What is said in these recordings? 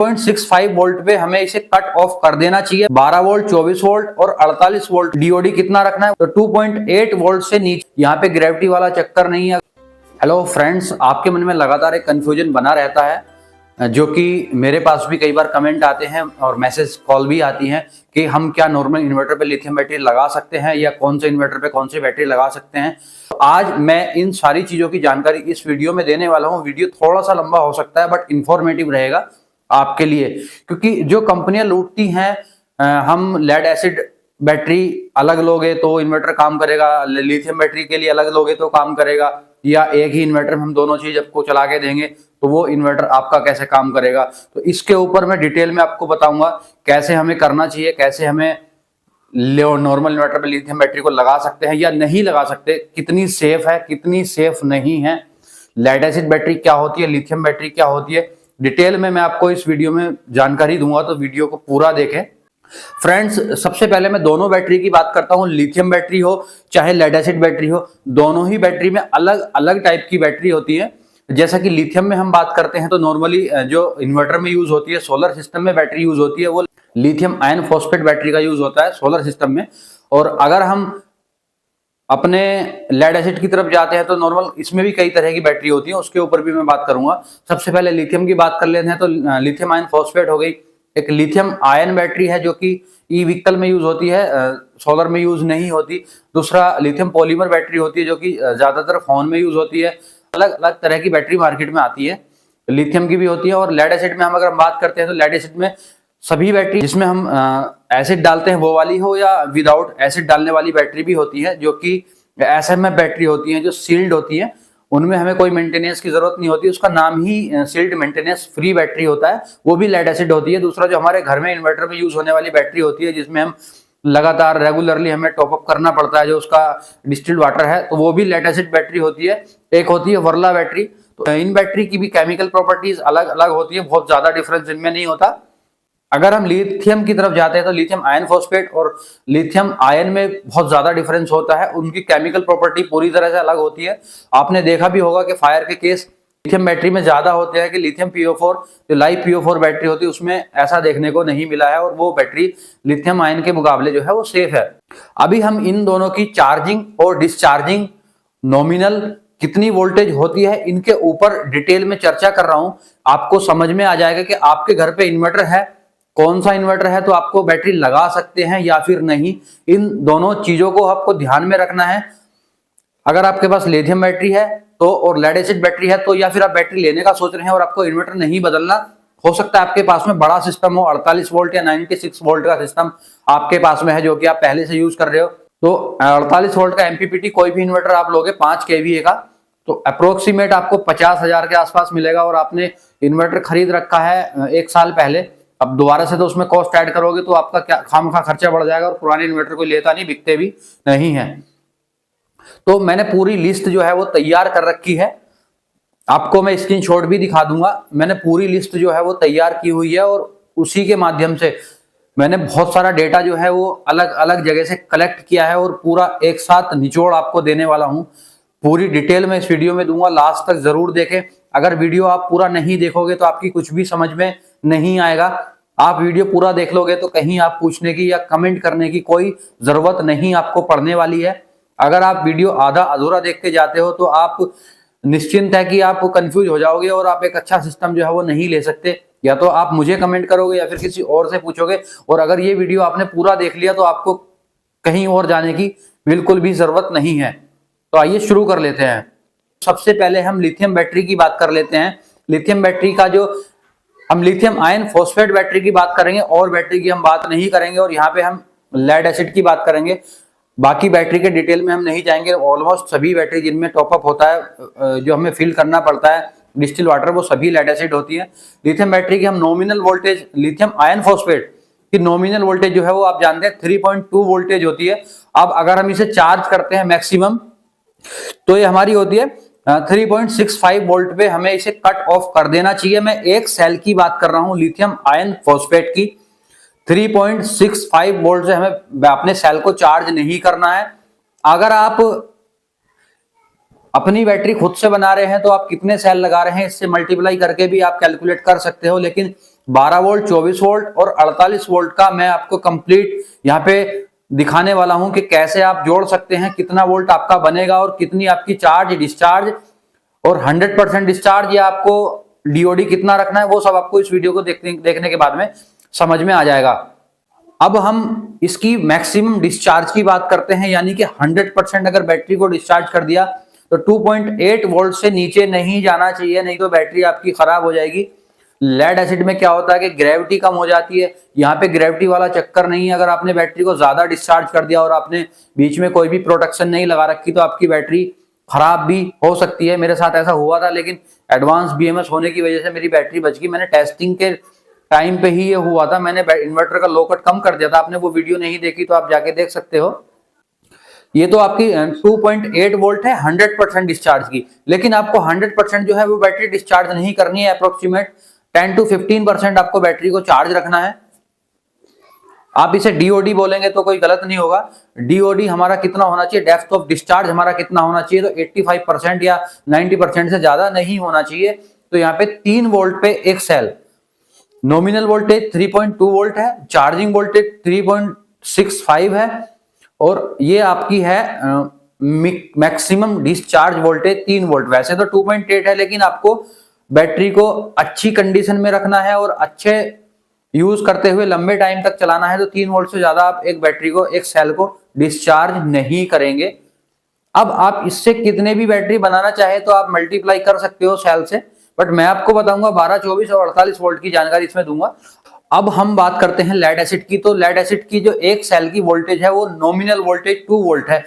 0.65 volt पे हमें इसे कट ऑफ कर देना चाहिए। 12 वोल्ट, 24 वोल्ट और 48 वोल्ट डीओडी कितना रखना है, तो 2.8 वोल्ट से नीचे। यहाँ पे ग्रेविटी वाला चक्कर नहीं है। हेलो फ्रेंड्स, आपके मन में लगातार एक कंफ्यूजन बना रहता है, जो कि मेरे पास भी कई बार कमेंट आते हैं और मैसेज कॉल भी आती हैं कि हम क्या नॉर्मल इन्वर्टर पे लिथियम बैटरी लगा सकते हैं या कौन से इन्वर्टर पे कौन सी बैटरी लगा सकते हैं। तो आज मैं इन सारी चीजों की जानकारी इस वीडियो में देने वाला हूं। वीडियो थोड़ा सा लंबा हो सकता है बट इंफॉर्मेटिव रहेगा आपके लिए, क्योंकि जो कंपनियां लूटती हैं, हम लेड एसिड बैटरी अलग लोगे तो इन्वर्टर काम करेगा, लिथियम बैटरी के लिए अलग लोगे तो काम करेगा, या एक ही इन्वर्टर में हम दोनों चीज आपको चला के देंगे तो वो इन्वर्टर आपका कैसे काम करेगा। तो इसके ऊपर मैं डिटेल में आपको बताऊंगा कैसे हमें करना चाहिए, कैसे हमें नॉर्मल इन्वर्टर पे लिथियम बैटरी को लगा सकते हैं या नहीं लगा सकते, कितनी सेफ है कितनी सेफ नहीं है, लेड एसिड बैटरी क्या होती है, लिथियम बैटरी क्या होती है, डिटेल में मैं आपको इस वीडियो में जानकारी दूंगा। तो वीडियो को पूरा देखें। फ्रेंड्स, सबसे पहले मैं दोनों बैटरी की बात करता हूं। लिथियम बैटरी हो चाहे लेड एसिड बैटरी हो, दोनों ही बैटरी में अलग अलग टाइप की बैटरी होती है। जैसा कि लिथियम में हम बात करते हैं तो नॉर्मली जो इन्वर्टर में यूज होती है, सोलर सिस्टम में बैटरी यूज होती है, वो लिथियम आयन फॉस्फेट बैटरी का यूज होता है सोलर सिस्टम में। और अगर हम अपने लेड एसिड की तरफ जाते हैं तो नॉर्मल इसमें भी कई तरह की बैटरी होती है, उसके ऊपर भी मैं बात करूंगा। सबसे पहले लिथियम की बात कर लेते हैं तो लिथियम आयन फॉस्फेट हो गई, एक लिथियम आयन बैटरी है जो कि ई व्हीकल में यूज होती है, सोलर में यूज नहीं होती। दूसरा लिथियम पॉलीमर बैटरी होती है जो कि ज्यादातर फोन में यूज होती है। अलग अलग तरह की बैटरी मार्केट में आती है, लिथियम की भी होती है। और लेड एसिड में हम अगर बात करते हैं तो लेड एसिड में सभी बैटरी जिसमें हम एसिड डालते हैं वो वाली हो या विदाउट एसिड डालने वाली बैटरी भी होती है, जो कि एसएमएफ बैटरी होती है, जो सील्ड होती है। उनमें हमें कोई मेंटेनेंस की जरूरत नहीं होती, उसका नाम ही सील्ड मेंटेनेंस फ्री बैटरी होता है, वो भी लेड एसिड होती है। दूसरा जो हमारे घर में इन्वर्टर में यूज होने वाली बैटरी होती है, जिसमें हम लगातार रेगुलरली हमें टॉपअप करना पड़ता है, जो उसका डिस्टिल्ड वाटर है, तो वो भी लेड एसिड बैटरी होती है। एक होती है वर्ला बैटरी। तो इन बैटरी की भी केमिकल प्रॉपर्टीज अलग अलग होती है, बहुत ज्यादा डिफरेंस इनमें नहीं होता। अगर हम लिथियम की तरफ जाते हैं तो लिथियम आयन फॉस्फेट और लिथियम आयन में बहुत ज्यादा डिफरेंस होता है, उनकी केमिकल प्रॉपर्टी पूरी तरह से अलग होती है। आपने देखा भी होगा कि फायर के केस लिथियम बैटरी में ज्यादा होते हैं कि लिथियम PO4 जो लाइव PO4 बैटरी होती है उसमें ऐसा देखने को नहीं मिला है, और वो बैटरी लिथियम आयन के मुकाबले जो है वो सेफ है। अभी हम इन दोनों की चार्जिंग और डिस्चार्जिंग, नॉमिनल कितनी वोल्टेज होती है, इनके ऊपर डिटेल में चर्चा कर रहा हूं। आपको समझ में आ जाएगा कि आपके घर पे इन्वर्टर है, कौन सा इन्वर्टर है, तो आपको बैटरी लगा सकते हैं या फिर नहीं। इन दोनों चीजों को आपको ध्यान में रखना है। अगर आपके पास लिथियम बैटरी है तो और लेड एसिड बैटरी है तो, या फिर आप बैटरी लेने का सोच रहे हैं और आपको इन्वर्टर नहीं बदलना, हो सकता है आपके पास में बड़ा सिस्टम हो, 48 वोल्ट या 96 वोल्ट का सिस्टम आपके पास में है जो कि आप पहले से यूज कर रहे हो। तो 48 वोल्ट का MPPT कोई भी इन्वर्टर आप लोगे 5 kVA का, तो अप्रोक्सीमेट आपको 50,000 के आसपास मिलेगा। और आपने इन्वर्टर खरीद रखा है 1 साल पहले, अब दोबारा से तो उसमें कॉस्ट ऐड करोगे तो आपका क्या खामखा खर्चा बढ़ जाएगा, और पुराने इन्वर्टर कोई लेता नहीं, बिकते भी नहीं है। तो मैंने पूरी लिस्ट जो है वो तैयार कर रखी है, आपको मैं स्क्रीनशॉट भी दिखा दूंगा। मैंने पूरी लिस्ट जो है वो तैयार की हुई है, और उसी के माध्यम से मैंने बहुत सारा डेटा जो है वो अलग अलग जगह से कलेक्ट किया है, और पूरा एक साथ निचोड़ आपको देने वाला हूं। पूरी डिटेल में इस वीडियो में दूंगा, लास्ट तक जरूर देखें। अगर वीडियो आप पूरा नहीं देखोगे तो आपकी कुछ भी समझ में नहीं आएगा। आप वीडियो पूरा देख लोगे तो कहीं आप पूछने की या कमेंट करने की कोई जरूरत नहीं आपको पड़ने वाली है। अगर आप वीडियो आधा अधूरा देख के जाते हो तो आप निश्चिंत है कि आप कंफ्यूज हो जाओगे और आप एक अच्छा सिस्टम जो है वो नहीं ले सकते। या तो आप मुझे कमेंट करोगे या फिर किसी और से पूछोगे, और अगर ये वीडियो आपने पूरा देख लिया तो आपको कहीं और जाने की बिल्कुल भी जरूरत नहीं है। तो आइए शुरू कर लेते हैं। सबसे पहले हम लिथियम बैटरी की बात कर लेते हैं। लिथियम बैटरी का जो हम लिथियम आयन फॉस्फेट बैटरी की बात करेंगे, और बैटरी की हम बात नहीं करेंगे, और यहाँ पे हम लेड एसिड की बात करेंगे। बाकी बैटरी के डिटेल में हम नहीं जाएंगे। ऑलमोस्ट सभी बैटरी जिनमें टॉपअप होता है, जो हमें फिल करना पड़ता है डिस्टिल वाटर, वो सभी लेड एसिड होती है। लिथियम बैटरी की हम nominal voltage, lithium ion phosphate की नॉमिनल वोल्टेज जो है वो आप जानते हैं 3.2 वोल्टेज होती है। अब अगर हम इसे चार्ज करते हैं मैक्सिमम, तो ये हमारी होती है 3.65 वोल्ट पे हमें इसे कट ऑफ कर देना चाहिए। मैं एक सेल की बात कर रहा हूं लिथियम आयन फॉस्फेट की। 3.65 वोल्ट से हमें अपने सेल को चार्ज नहीं करना है। अगर आप अपनी बैटरी खुद से बना रहे हैं तो आप कितने सेल लगा रहे हैं इससे मल्टीप्लाई करके भी आप कैलकुलेट कर सकते हो, लेकिन 12 वोल्ट, 24 वोल्ट और 48 वोल्ट का मैं आपको कंप्लीट यहाँ पे दिखाने वाला हूं कि कैसे आप जोड़ सकते हैं, कितना वोल्ट आपका बनेगा और कितनी आपकी चार्ज डिस्चार्ज और 100% डिस्चार्ज या आपको डीओडी कितना रखना है, वो सब आपको इस वीडियो को देखने के बाद में समझ में आ जाएगा। अब हम इसकी मैक्सिमम डिस्चार्ज की बात करते हैं, यानी कि 100% अगर बैटरी को डिस्चार्ज कर दिया तो 2.8 वोल्ट से नीचे नहीं जाना चाहिए, नहीं तो बैटरी आपकी खराब हो जाएगी। लेड एसिड में क्या होता है कि ग्रेविटी कम हो जाती है, यहाँ पे ग्रेविटी वाला चक्कर नहीं है। अगर आपने बैटरी को ज्यादा डिस्चार्ज कर दिया और आपने बीच में कोई भी प्रोटेक्शन नहीं लगा रखी तो आपकी बैटरी खराब भी हो सकती है। मेरे साथ ऐसा हुआ था, लेकिन एडवांस बीएमएस होने की वजह से मेरी बैटरी बच गई। मैंने टेस्टिंग के टाइम पे ही ये हुआ था, मैंने इन्वर्टर का लो कट कम कर दिया था। आपने वो वीडियो नहीं देखी तो आप जाके देख सकते हो। ये तो आपकी 2.8 वोल्ट है 100% डिस्चार्ज की, लेकिन आपको 100% जो है वो बैटरी डिस्चार्ज नहीं करनी है। अप्रोक्सीमेट 10 to 15% आपको बैटरी को चार्ज रखना है। आप इसे डीओडी बोलेंगे तो कोई गलत नहीं होगा। डीओडी हमारा कितना होना चाहिए, डेप्थ ऑफ डिस्चार्ज हमारा कितना होना चाहिए, तो 85% या 90% से ज्यादा नहीं होना चाहिए। तो यहाँ पे 3 वोल्ट पे एक सेल, नॉमिनल वोल्टेज 3.2 वोल्ट है, चार्जिंग वोल्टेज 3.65 है और ये आपकी है मैक्सिमम डिस्चार्ज वोल्टेज 3 वोल्ट। वैसे तो 2.8 है, लेकिन आपको बैटरी को अच्छी कंडीशन में रखना है और अच्छे यूज करते हुए लंबे टाइम तक चलाना है, तो 3 वोल्ट से ज्यादा आप एक बैटरी को, एक सेल को डिस्चार्ज नहीं करेंगे। अब आप इससे कितने भी बैटरी बनाना चाहे तो आप मल्टीप्लाई कर सकते हो सेल से, बट मैं आपको बताऊंगा 12, 24 और 48 वोल्ट की जानकारी इसमें दूंगा। अब हम बात करते हैं लेड एसिड की। तो लेड एसिड की जो एक सेल की वोल्टेज है वो नॉमिनल वोल्टेज 2 वोल्ट है।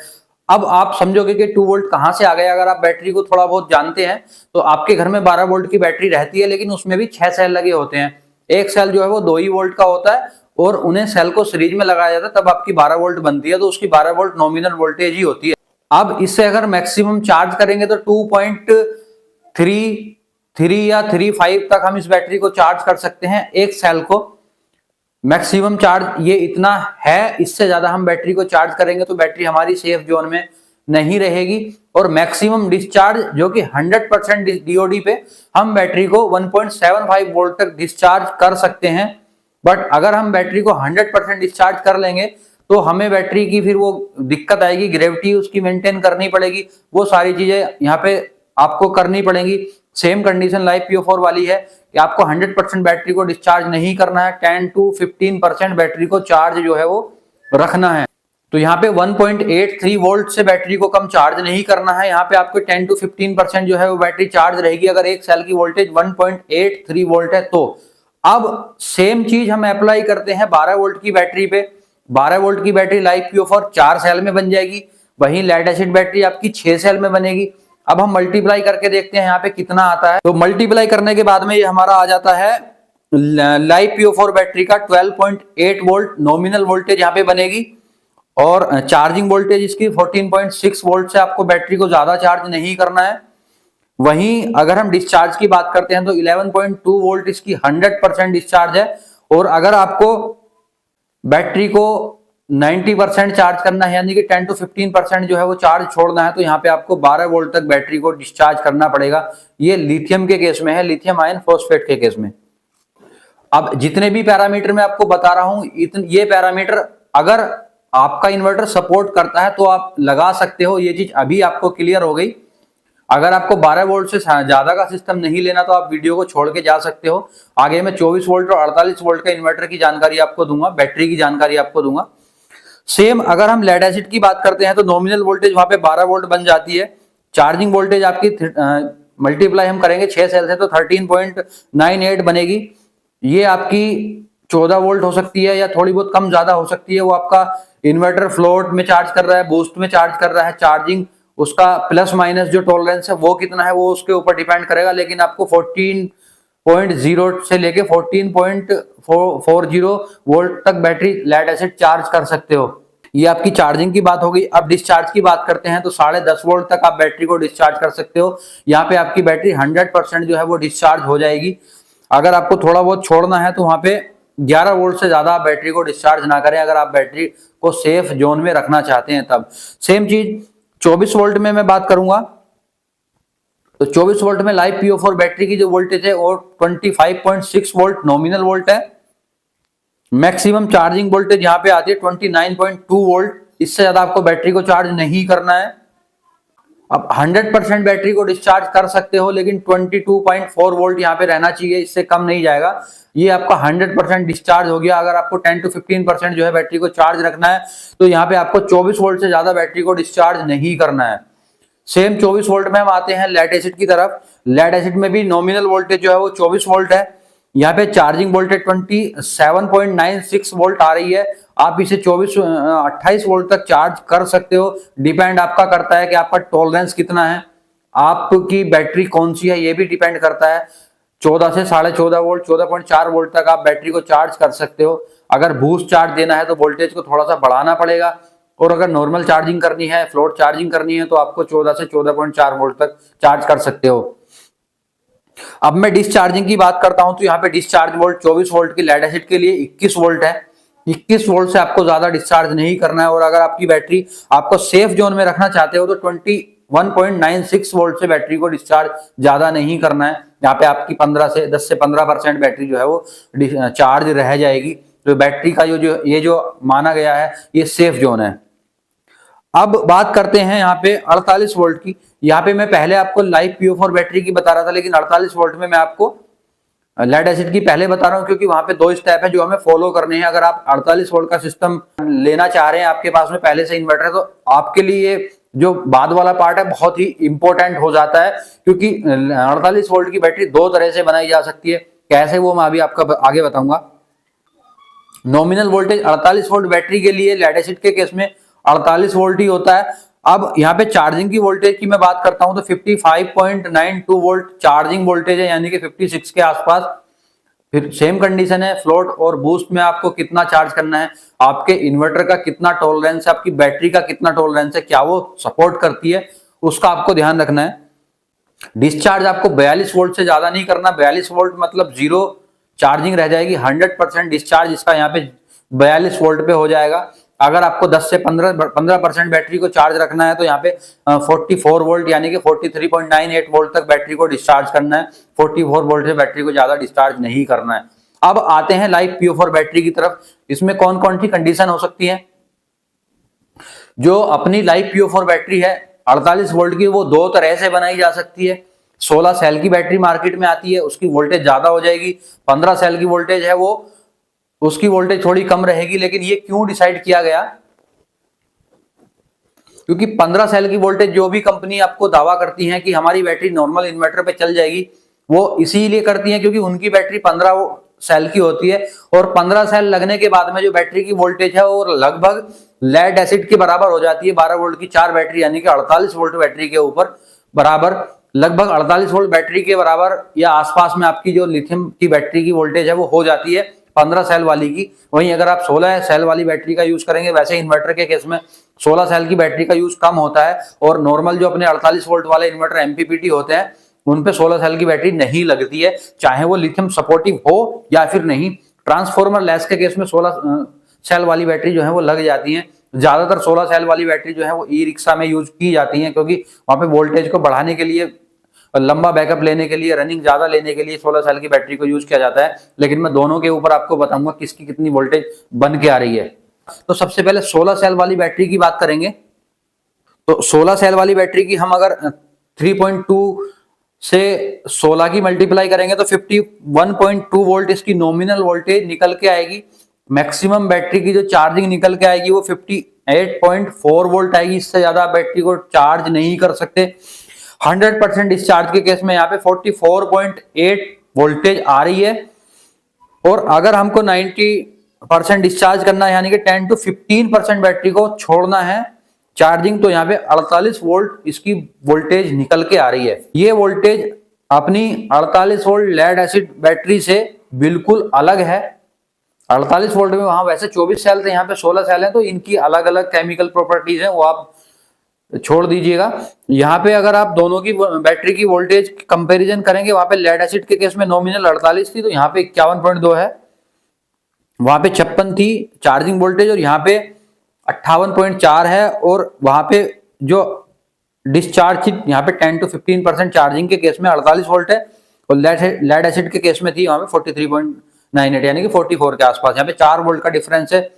अब आप समझोगे कि 2 वोल्ट कहां से आ गए। अगर आप बैटरी को थोड़ा बहुत जानते हैं तो आपके घर में 12 वोल्ट की बैटरी रहती है, लेकिन उसमें भी 6 सेल लगे होते हैं। एक सेल जो है वो 2 ही वोल्ट का होता है और उन्हें सेल को सीरीज में लगाया जाता है, तब आपकी 12 वोल्ट बनती है। तो उसकी 12 वोल्ट नॉमिनल वोल्टेज ही होती है। अब इससे अगर मैक्सिमम चार्ज करेंगे तो 2.33 या 35 तक हम इस बैटरी को चार्ज कर सकते हैं, एक सेल को। मैक्सिमम चार्ज ये इतना है, इससे ज्यादा हम बैटरी को चार्ज करेंगे तो बैटरी हमारी सेफ जोन में नहीं रहेगी। और मैक्सिमम डिस्चार्ज जो कि 100% डीओडी पे हम बैटरी को 1.75 वोल्ट तक डिस्चार्ज कर सकते हैं। बट अगर हम बैटरी को 100% डिस्चार्ज कर लेंगे तो हमें बैटरी की फिर वो दिक्कत आएगी, ग्रेविटी उसकी मेंटेन करनी पड़ेगी, वो सारी चीजें यहाँ पे आपको करनी पड़ेंगी। सेम कंडीशन लाइफ PO4 वाली है कि आपको 100% बैटरी को डिस्चार्ज नहीं करना है, 10 to 15% बैटरी को चार्ज जो है वो रखना है। तो यहाँ पे 1.83 वोल्ट से बैटरी को कम चार्ज नहीं करना है। यहाँ पे आपको 10 to 15% जो है वो बैटरी चार्ज रहेगी अगर एक सेल की वोल्टेज 1.83 वोल्ट है तो। अब सेम चीज हम अप्लाई करते हैं 12 वोल्ट की बैटरी पे। 12 वोल्ट की बैटरी लाइफ PO4 4 सेल में बन जाएगी, वहीं लेड एसिड बैटरी आपकी 6 सेल में बनेगी। अब हम मल्टीप्लाई करके देखते हैं यहाँ पे कितना आता है। तो मल्टीप्लाई करने के बाद में ये हमारा आ जाता है लाइफ PO4 बैटरी का 12.8 वोल्ट नॉमिनल वोल्टेज यहाँ पे बनेगी और चार्जिंग वोल्टेज इसकी 14.6 वोल्ट से आपको बैटरी को ज्यादा चार्ज नहीं करना है। वहीं अगर हम डिस्चार्ज की बात करते हैं तो 11.2 वोल्ट इसकी 100% डिस्चार्ज है। और अगर आपको बैटरी को 90% चार्ज करना है, यानी कि 10 to 15% जो है वो चार्ज छोड़ना है, तो यहाँ पे आपको 12 वोल्ट तक बैटरी को डिस्चार्ज करना पड़ेगा। ये लिथियम के केस में है, लिथियम आयन फॉस्फेट के केस में। अब जितने भी पैरामीटर मैं आपको बता रहा हूं, ये पैरामीटर अगर आपका इन्वर्टर सपोर्ट करता है तो आप लगा सकते हो। ये चीज अभी आपको क्लियर हो गई। अगर आपको 12 वोल्ट से ज्यादा का सिस्टम नहीं लेना तो आप वीडियो को छोड़ के जा सकते हो। आगे मैं 24 वोल्ट और 48 वोल्ट का इन्वर्टर की जानकारी आपको दूंगा, बैटरी की जानकारी आपको दूंगा। सेम अगर हम लेड एसिड की बात करते हैं तो नॉमिनल वोल्टेज वहां पे 12 वोल्ट बन जाती है। चार्जिंग वोल्टेज आपकी मल्टीप्लाई हम करेंगे 6 सेल से तो 13.98 बनेगी। ये आपकी 14 वोल्ट हो सकती है या थोड़ी बहुत कम ज्यादा हो सकती है। वो आपका इन्वर्टर फ्लोट में चार्ज कर रहा है, बूस्ट में चार्ज कर रहा है, चार्जिंग उसका प्लस माइनस जो टॉलरेंस है वो कितना है वो उसके ऊपर डिपेंड करेगा। लेकिन आपको 14.0 से लेके 14.40 वोल्ट तक बैटरी लेड एसिड चार्ज कर सकते हो। ये आपकी चार्जिंग की बात हो गई। अब डिस्चार्ज की बात करते हैं तो 10.5 वोल्ट तक आप बैटरी को डिस्चार्ज कर सकते हो। यहाँ पे आपकी बैटरी 100% जो है वो डिस्चार्ज हो जाएगी। अगर आपको थोड़ा बहुत छोड़ना है तो वहां पे 11 वोल्ट से ज्यादा आप बैटरी को डिस्चार्ज ना करें, अगर आप बैटरी को सेफ जोन में रखना चाहते हैं तब। सेम चीज 24 वोल्ट में मैं बात करूंगा तो 24 वोल्ट में लाइव PO4 बैटरी की जो वोल्टेज है वो 25.6 वोल्ट नॉमिनल वोल्ट है। मैक्सिमम चार्जिंग वोल्टेज यहाँ पे आती है 29.2 वोल्ट। इससे ज्यादा आपको बैटरी को चार्ज नहीं करना है। अब 100% बैटरी को डिस्चार्ज कर सकते हो, लेकिन 22.4 वोल्ट यहाँ पे रहना चाहिए, इससे कम नहीं जाएगा। ये आपका 100% डिस्चार्ज हो गया। अगर आपको 10 to 15% जो है बैटरी को चार्ज रखना है तो यहाँ पे आपको 24 वोल्ट से ज्यादा बैटरी को डिस्चार्ज नहीं करना है। सेम 24 वोल्ट में हम आते हैं लेड एसिड की तरफ। लेड एसिड में भी नॉमिनल वोल्टेज जो है वो 24 वोल्ट है। यहाँ पे चार्जिंग वोल्टेज 27.96 वोल्ट आ रही है। आप इसे 28 वोल्ट तक चार्ज कर सकते हो। डिपेंड आपका करता है कि आपका टॉलरेंस कितना है, आपकी बैटरी कौन सी है, ये भी डिपेंड करता है। 14 से 14.5 वोल्ट 14.4 वोल्ट तक आप बैटरी को चार्ज कर सकते हो। अगर बूस्ट चार्ज देना है तो वोल्टेज को थोड़ा सा बढ़ाना पड़ेगा, और अगर नॉर्मल चार्जिंग करनी है, फ्लोट चार्जिंग करनी है, तो आपको 14 से 14.4 वोल्ट तक चार्ज कर सकते हो। अब मैं डिस्चार्जिंग की बात करता हूं तो यहाँ पे डिस्चार्ज वोल्ट 24 वोल्ट की लेड एसिड के लिए 21 वोल्ट है। 21 वोल्ट से आपको ज्यादा डिस्चार्ज नहीं करना है। और अगर आपकी बैटरी आपको सेफ जोन में रखना चाहते हो तो 21.96 वोल्ट से बैटरी को डिस्चार्ज ज्यादा नहीं करना है। यहाँ पे आपकी 10 से 15% बैटरी जो है वो चार्ज रह जाएगी। तो बैटरी का ये जो माना गया है ये सेफ जोन है। अब बात करते हैं यहाँ पे 48 वोल्ट की। यहाँ पे मैं पहले आपको लाइव PO4 बैटरी की बता रहा था, लेकिन 48 वोल्ट में मैं आपको लेड एसिड की पहले बता रहा हूँ, क्योंकि वहां पे 2 स्टेप है जो हमें फॉलो करने हैं। अगर आप 48 वोल्ट का सिस्टम लेना चाह रहे हैं, आपके पास में पहले से इन्वर्टर है, तो आपके लिए जो बाद वाला पार्ट है बहुत ही इंपॉर्टेंट हो जाता है। क्योंकि 48 वोल्ट की बैटरी 2 तरह से बनाई जा सकती है। कैसे, वो मैं अभी आपका आगे बताऊंगा। नॉमिनल वोल्टेज 48 वोल्ट बैटरी के लिए लेड एसिड के केस में 48 वोल्ट ही होता है। अब यहाँ पे चार्जिंग की वोल्टेज की मैं बात करता हूं तो 55.92 वोल्ट चार्जिंग वोल्टेज है, यानी कि 56 के आसपास। फिर सेम कंडीशन है फ्लोट और बूस्ट में आपको कितना चार्ज करना है, आपके इन्वर्टर का कितना टॉलरेंस है, आपकी बैटरी का कितना टॉलरेंस है, क्या वो सपोर्ट करती है, उसका आपको ध्यान रखना है। डिस्चार्ज आपको 42 वोल्ट से ज्यादा नहीं करना। 42 वोल्ट मतलब जीरो चार्जिंग रह जाएगी। 100% डिस्चार्ज इसका यहाँ पे 42 वोल्ट पे हो जाएगा। अगर आपको 10 से 15% बैटरी को चार्ज रखना है तो यहाँ पे 44 वोल्ट यानी कि 43.98 वोल्ट तक बैटरी को डिस्चार्ज करना है। 44 वोल्ट से बैटरी को ज्यादा डिस्चार्ज नहीं करना है। अब आते हैं लाइव PO4 बैटरी की तरफ। इसमें कौन कौन सी कंडीशन हो सकती है। जो अपनी लाइव PO4 बैटरी है 48 वोल्ट की, वो 2 तरह से बनाई जा सकती है। 16 सेल की बैटरी मार्केट में आती है, उसकी वोल्टेज ज्यादा हो जाएगी। 15 सेल की वोल्टेज है वो, उसकी वोल्टेज थोड़ी कम रहेगी। लेकिन ये क्यों डिसाइड किया गया, क्योंकि 15 सेल की वोल्टेज जो भी कंपनी आपको दावा करती है कि हमारी बैटरी नॉर्मल इन्वर्टर पे चल जाएगी, वो इसीलिए करती है क्योंकि उनकी बैटरी 15 सेल की होती है। और 15 सेल लगने के बाद में जो बैटरी की वोल्टेज है वो लगभग लेड एसिड के बराबर हो जाती है। 12 वोल्ट की 4 बैटरी यानी कि 48 वोल्ट बैटरी के ऊपर बराबर, लगभग 48 वोल्ट बैटरी के बराबर या आसपास में आपकी जो लिथियम की बैटरी की वोल्टेज है वो हो जाती है 15 सेल वाली की। वहीं अगर आप 16 सेल वाली बैटरी का यूज करेंगे, वैसे इन्वर्टर के केस में 16 सेल की बैटरी का यूज कम होता है। और नॉर्मल जो अपने 48 वोल्ट वाले इन्वर्टर MPPT होते हैं उन पे 16 सेल की बैटरी नहीं लगती है, चाहे वो लिथियम सपोर्टिव हो या फिर नहीं। ट्रांसफॉर्मर लेस के केस में 16 सेल वाली बैटरी जो है वो लग जाती है। ज्यादातर 16 सेल वाली बैटरी जो है वो ई रिक्शा में यूज की जाती है, क्योंकि वहां पे वोल्टेज को बढ़ाने के लिए, लंबा बैकअप लेने के लिए, रनिंग ज्यादा लेने के लिए 16 सेल की बैटरी को यूज किया जाता है। लेकिन मैं दोनों के ऊपर आपको बताऊंगा किसकी कितनी वोल्टेज बन के आ रही है। तो सबसे पहले 16 सेल वाली बैटरी की बात करेंगे। तो 16 सेल वाली बैटरी की हम अगर 3.2 से 16 की मल्टीप्लाई करेंगे तो 51.2 वोल्ट इसकी नॉमिनल वोल्टेज निकल के आएगी। मैक्सिमम बैटरी की जो चार्जिंग निकल के आएगी वो 58.4 वोल्ट आएगी। इससे ज्यादा बैटरी को चार्ज नहीं कर सकते। 100% डिस्चार्ज के केस में यहाँ पे 44.8 वोल्टेज आ रही है। और अगर हमको 90% डिस्चार्ज करना है, यानी कि 10 to 15% बैटरी को छोड़ना है चार्जिंग, तो यहाँ पे 48 वोल्ट इसकी वोल्टेज निकल के आ रही है। ये वोल्टेज अपनी 48 वोल्ट लेड एसिड बैटरी से बिल्कुल अलग है। 48 वोल्ट में वहां वैसे 24 सेल थे, यहाँ पे 16 सेल हैं, तो इनकी अलग अलग केमिकल प्रॉपर्टीज हैं, वो आप छोड़ दीजिएगा। यहाँ पे अगर आप दोनों की बैटरी की वोल्टेज कंपैरिजन करेंगे, वहां पे लेड एसिड के केस में नॉमिनल 48 थी, तो यहाँ पे 51.2 है। वहां पे 56 थी चार्जिंग वोल्टेज और यहाँ पे 58.4 है। और वहां पे जो डिस्चार्ज थी यहाँ पे 10 to 15% चार्जिंग के केस में 48 वोल्ट है, और लेड एसिड के केस में थी वहां पे 43.98 यानी कि 44 के आसपास। यहाँ पे 4 वोल्ट का डिफरेंस है।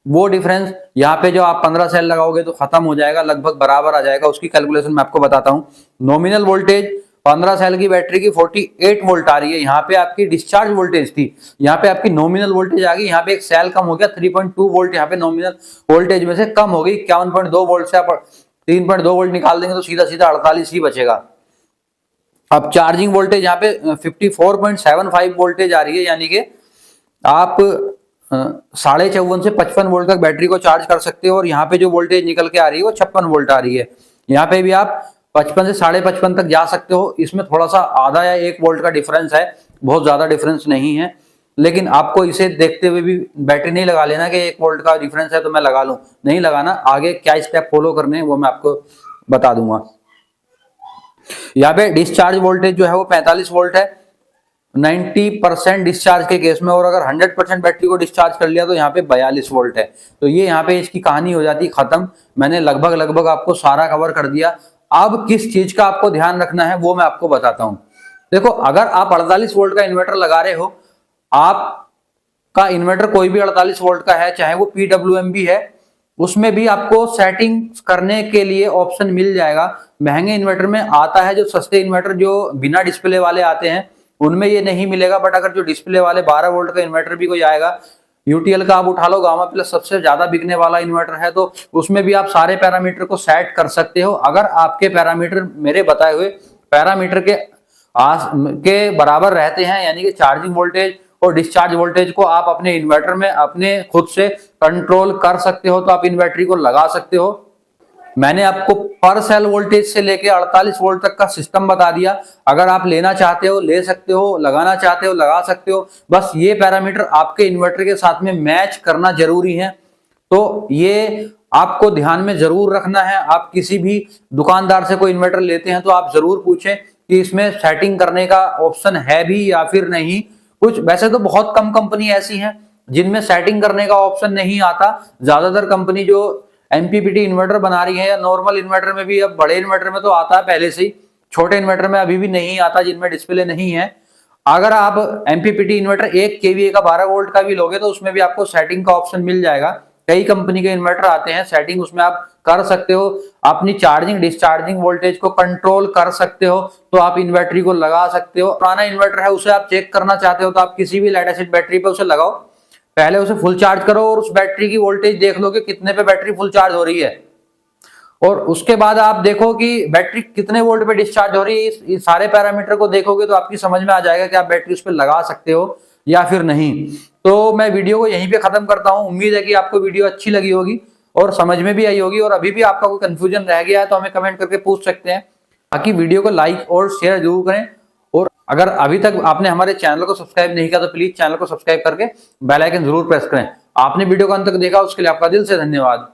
वो डिफरेंस यहाँ पे जो आप 15 सेल लगाओगे तो खत्म हो जाएगा, लगभग बराबर आ जाएगा। उसकी कैलकुलेशन मैं आपको बताता हूँ। नॉमिनल वोल्टेज 15 सेल की बैटरी की 48 वोल्ट आ रही है। यहाँ पे आपकी डिस्चार्ज वोल्टेज थी, यहाँ पे आपकी नॉमिनल वोल्टेज आ गई। यहाँ पे एक सेल कम हो गया, 3.2 वोल्ट यहाँ पे नॉमिनल वोल्टेज में से कम हो गई। 51.2 वोल्ट से आप 3.2 वोल्ट निकाल देंगे तो सीधा सीधा 48 ही बचेगा। अब चार्जिंग वोल्टेज यहाँ पे 54.75 वोल्टेज आ रही है, यानी कि आप 54.5 से 55 वोल्ट तक बैटरी को चार्ज कर सकते हो। और यहाँ पे जो वोल्टेज निकल के आ रही है वो 56 वोल्ट आ रही है। यहाँ पे भी आप 55 से 55.5 तक जा सकते हो। इसमें थोड़ा सा आधा या 1 वोल्ट का डिफरेंस है, बहुत ज्यादा डिफरेंस नहीं है। लेकिन आपको इसे देखते हुए भी बैटरी नहीं लगा लेना कि 1 वोल्ट का डिफरेंस है तो मैं लगा लूं, नहीं लगाना। आगे क्या स्टेप फॉलो करने हैं वो मैं आपको बता दूंगा। यहाँ पे डिस्चार्ज वोल्टेज जो है वो 45 वोल्ट है 90% डिस्चार्ज के केस में, और अगर 100% बैटरी को डिस्चार्ज कर लिया तो यहाँ पे 42 वोल्ट है। तो ये यहाँ पे इसकी कहानी हो जाती खत्म। मैंने लगभग आपको सारा कवर कर दिया। अब किस चीज का आपको ध्यान रखना है वो मैं आपको बताता हूं। देखो, अगर आप 48 वोल्ट का इन्वर्टर लगा रहे हो, आपका इन्वर्टर कोई भी 48 वोल्ट का है, चाहे वो PWM भी है, उसमें भी आपको सेटिंग करने के लिए ऑप्शन मिल जाएगा। महंगे इन्वर्टर में आता है, जो सस्ते इन्वर्टर जो बिना डिस्प्ले वाले आते हैं उनमें ये नहीं मिलेगा। बट अगर जो डिस्प्ले वाले 12 वोल्ट का इन्वर्टर भी कोई आएगा, यूटीएल का आप उठा लो, गामा प्लस सबसे ज्यादा बिकने वाला इन्वर्टर है, तो उसमें भी आप सारे पैरामीटर को सेट कर सकते हो। अगर आपके पैरामीटर मेरे बताए हुए पैरामीटर के बराबर रहते हैं, यानी कि चार्जिंग वोल्टेज और डिस्चार्ज वोल्टेज को आप अपने इन्वर्टर में अपने खुद से कंट्रोल कर सकते हो, तो आप इन बैटरी को लगा सकते हो। मैंने आपको पर सेल वोल्टेज से लेके 48 वोल्ट तक का सिस्टम बता दिया। अगर आप लेना चाहते हो ले सकते हो, लगाना चाहते हो लगा सकते हो। बस ये पैरामीटर आपके इन्वर्टर के साथ में मैच करना जरूरी है, तो ये आपको ध्यान में जरूर रखना है। आप किसी भी दुकानदार से कोई इन्वर्टर लेते हैं तो आप जरूर पूछें कि इसमें सेटिंग करने का ऑप्शन है भी या फिर नहीं। कुछ वैसे तो बहुत कम कंपनी ऐसी हैं जिनमें सेटिंग करने का ऑप्शन नहीं आता। ज्यादातर कंपनी जो एमपीपीटी इन्वर्टर बना रही है, या नॉर्मल इन्वर्टर में भी, अब बड़े इन्वर्टर में तो आता है पहले से ही, छोटे इन्वर्टर में अभी भी नहीं आता जिनमें डिस्प्ले नहीं है। अगर आप एमपीपीटी इन्वर्टर 1 kVA का 12 वोल्ट का भी लोगे तो उसमें भी आपको सेटिंग का ऑप्शन मिल जाएगा। कई कंपनी के इन्वर्टर आते हैं, सेटिंग उसमें आप कर सकते हो। अपनी चार्जिंग डिस्चार्जिंग वोल्टेज को कंट्रोल कर सकते हो, तो आप इन बैटरी को लगा सकते हो। पुराना इन्वर्टर है उसे आप चेक करना चाहते हो तो आप किसी भी लेड एसिड बैटरी पे उसे लगाओ, पहले उसे फुल चार्ज करो और उस बैटरी की वोल्टेज देख लो कि कितने पे बैटरी फुल चार्ज हो रही है, और उसके बाद आप देखो कि बैटरी कितने वोल्ट पे डिस्चार्ज हो रही है। इस सारे पैरामीटर को देखोगे तो आपकी समझ में आ जाएगा कि आप बैटरी उस पर लगा सकते हो या फिर नहीं। तो मैं वीडियो को यहीं पे खत्म करता हूं। उम्मीद है कि आपको वीडियो अच्छी लगी होगी और समझ में भी आई होगी, और अभी भी आपका कोई कंफ्यूजन रह गया है तो हमें कमेंट करके पूछ सकते हैं। बाकी वीडियो को लाइक और शेयर जरूर करें, और अगर अभी तक आपने हमारे चैनल को सब्सक्राइब नहीं किया तो प्लीज चैनल को सब्सक्राइब करके बेल आइकन जरूर प्रेस करें। आपने वीडियो को अंत तक देखा उसके लिए आपका दिल से धन्यवाद।